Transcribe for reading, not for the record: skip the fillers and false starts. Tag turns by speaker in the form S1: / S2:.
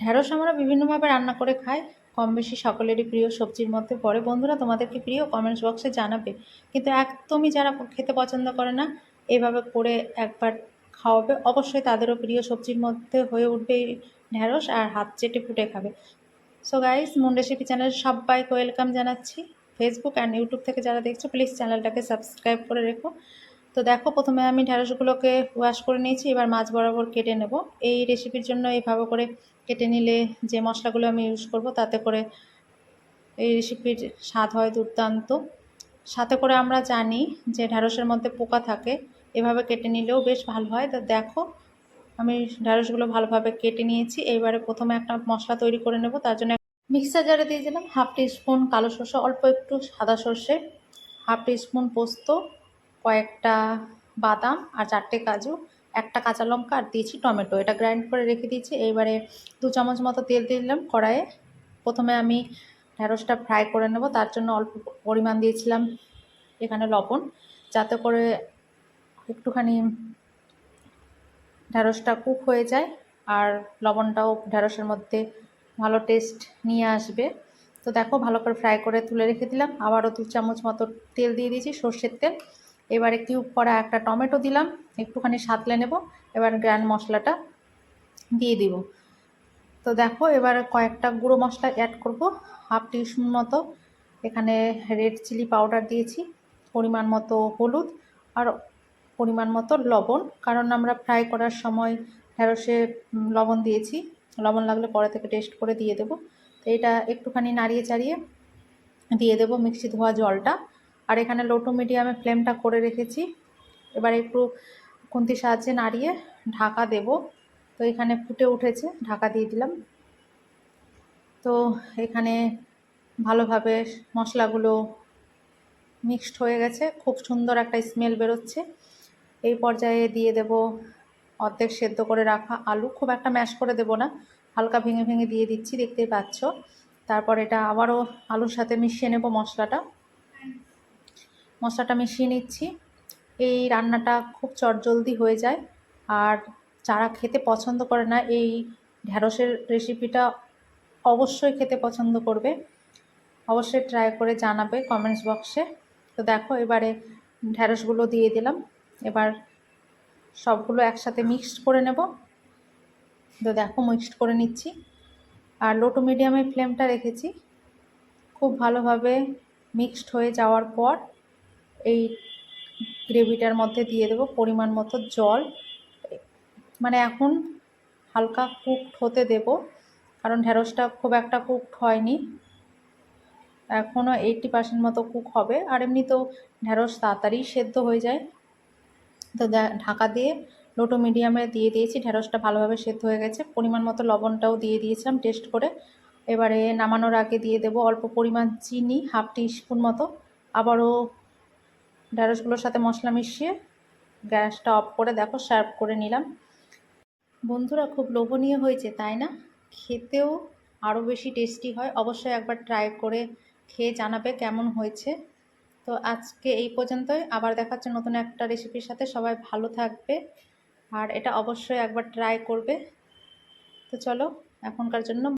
S1: ঢ্যাঁড়স আমরা বিভিন্নভাবে রান্না করে খাই, কম বেশি সকলেরই প্রিয় সবজির মধ্যে পড়ে। বন্ধুরা, তোমাদের কি প্রিয়? কমেন্টস বক্সে জানাবে। কিন্তু একদমই যারা খেতে পছন্দ করে না, এভাবে করে একবার খাওয়াবে, অবশ্যই তাদেরও প্রিয় সবজির মধ্যে হয়ে উঠবে এই ঢ্যাঁড়স, আর হাত চেটে ফুটে খাবে। So guys, moon recipe channel সবাইকে ওয়েলকাম জানাচ্ছি। ফেসবুক অ্যান্ড ইউটিউব থেকে যারা দেখছো, প্লিজ চ্যানেলটাকে সাবস্ক্রাইব করে রেখো। তো দেখো, প্রথমে আমি ঢ্যাঁড়সগুলোকে ওয়াশ করে নিয়েছি, এবার মাছ বরাবর কেটে নেব। এই রেসিপির জন্য এইভাবে করে কেটে নিলে যে মশলাগুলো আমি ইউজ করব, তাতে করে এই রেসিপির স্বাদ হয় দুর্দান্ত। সাথে করে আমরা জানি যে ঢ্যাঁড়সের মধ্যে পোকা থাকে, এভাবে কেটে নিলেও বেশ ভালো হয়। তো দেখো, আমি ঢ্যাঁড়সগুলো ভালোভাবে কেটে নিয়েছি। এইবারে প্রথমে একটা মশলা তৈরি করে নেব। তার জন্য মিক্সার জারে দিয়ে দিলাম হাফ টিস্পুন কালো সর্ষে, অল্প একটু সাদা সর্ষে, হাফ টিস্পুন পোস্ত, কয়েকটা বাদাম আর 4টে কাজু, একটা কাঁচা লঙ্কা আর দিয়েছি টমেটো। এটা গ্রাইন্ড করে রেখে দিয়েছি। এইবারে 2 চামচ মতো তেল দিয়ে দিলাম কড়াইয়ে। প্রথমে আমি ঢ্যাঁড়সটা ফ্রাই করে নেব। তার জন্য অল্প পরিমাণ দিয়েছিলাম এখানে লবণ, যাতে করে একটুখানি ঢ্যাঁড়সটা কুক হয়ে যায় আর লবণটাও ঢ্যাঁড়সের মধ্যে ভালো টেস্ট নিয়ে আসবে। তো দেখো, ভালো করে ফ্রাই করে তুলে রেখে দিলাম। আবারও 2 চামচ মতো তেল দিয়ে দিয়েছি, সর্ষের তেল। এবারে কিউব করা একটা টমেটো দিলাম, একটুখানি সাঁতলে নেব। এবার গ্রান্ড মশলাটা দিয়ে দিব। তো দেখো, এবার কয়েকটা গুঁড়ো মশলা অ্যাড করব। হাফ টিস্পুন মতো এখানে রেড চিলি পাউডার দিয়েছি, পরিমাণ মতো হলুদ, আর পরিমাণ মতো লবণ, কারণ আমরা ফ্রাই করার সময় ঢ্যাঁড়সে লবণ দিয়েছি। লবণ লাগলে পরে থেকে টেস্ট করে দিয়ে দেবো। তো এটা একটুখানি নাড়িয়ে চাড়িয়ে দিয়ে দেবো মিক্সি ধোয়া জলটা। আর এখানে লো টু মিডিয়ামে ফ্লেমটা করে রেখেছি। এবার একটু খুন্তির সাহায্যে নাড়িয়ে ঢাকা দেব। তো এখানে ফুটে উঠেছে, ঢাকা দিয়ে দিলাম। তো এখানে ভালোভাবে মশলাগুলো মিক্সড হয়ে গেছে, খুব সুন্দর একটা স্মেল বেরোচ্ছে। এই পর্যায়ে দিয়ে দেব অর্ধেক সেদ্ধ করে রাখা আলু। খুব একটা ম্যাশ করে দেব না, হালকা ভেঙে ভেঙে দিয়ে দিচ্ছি, দেখতেই পাচ্ছ। তারপর এটা আবারও আলুর সাথে মিশিয়ে নেব মশলাটা মিশিয়ে নিচ্ছি। এই রান্নাটা খুব চটজলদি হয়ে যায়, আর যারা খেতে পছন্দ করে না এই ঢ্যাঁড়সের রেসিপিটা অবশ্যই খেতে পছন্দ করবে। অবশ্যই ট্রাই করে জানাবে কমেন্টস বক্সে। তো দেখো, এবারে ঢ্যাঁড়সগুলো দিয়ে দিলাম। এবার সবগুলো একসাথে মিক্সড করে নেব। তো দেখো, মিক্সড করে নিচ্ছি, আর লো টু মিডিয়ামে ফ্লেমটা রেখেছি। খুব ভালোভাবে মিক্সড হয়ে যাওয়ার পর এই গ্রেভিটার মধ্যে দিয়ে দেব পরিমাণ মতো জল। মানে এখন হালকা কুকড হতে দেব, কারণ ঢ্যাঁড়সটা খুব একটা কুকড হয়নি, এখনও 80% মতো কুক হবে। আর এমনিতেও ঢ্যাঁড়স তাড়াতাড়ি সেদ্ধ হয়ে যায়। তো ঢাকা দিয়ে লো টু মিডিয়ামে দিয়ে দিয়েছি। ঢ্যাঁড়সটা ভালোভাবে সেদ্ধ হয়ে গেছে। পরিমাণ মতো লবণটাও দিয়ে দিয়েছিলাম টেস্ট করে। এবারে নামানোর আগে দিয়ে দেব অল্প পরিমাণ চিনি, হাফ টিস্পুন মতো। আবারও ঢ্যাঁড়সগুলোর সাথে মশলা মিশিয়ে গ্যাসটা অফ করে দেখো সার্ভ করে নিলাম। বন্ধুরা, খুব লোভনীয় হয়েছে, তাই না? খেতেও আরও বেশি টেস্টি হয়। অবশ্যই একবার ট্রাই করে খেয়ে জানাবে কেমন হয়েছে। তো আজকে এই পর্যন্তই, আবার দেখা হচ্ছে নতুন একটা রেসিপির সাথে। সবাই ভালো থাকবে, আর এটা অবশ্যই একবার ট্রাই করবে। তো চলো, এখনকার জন্য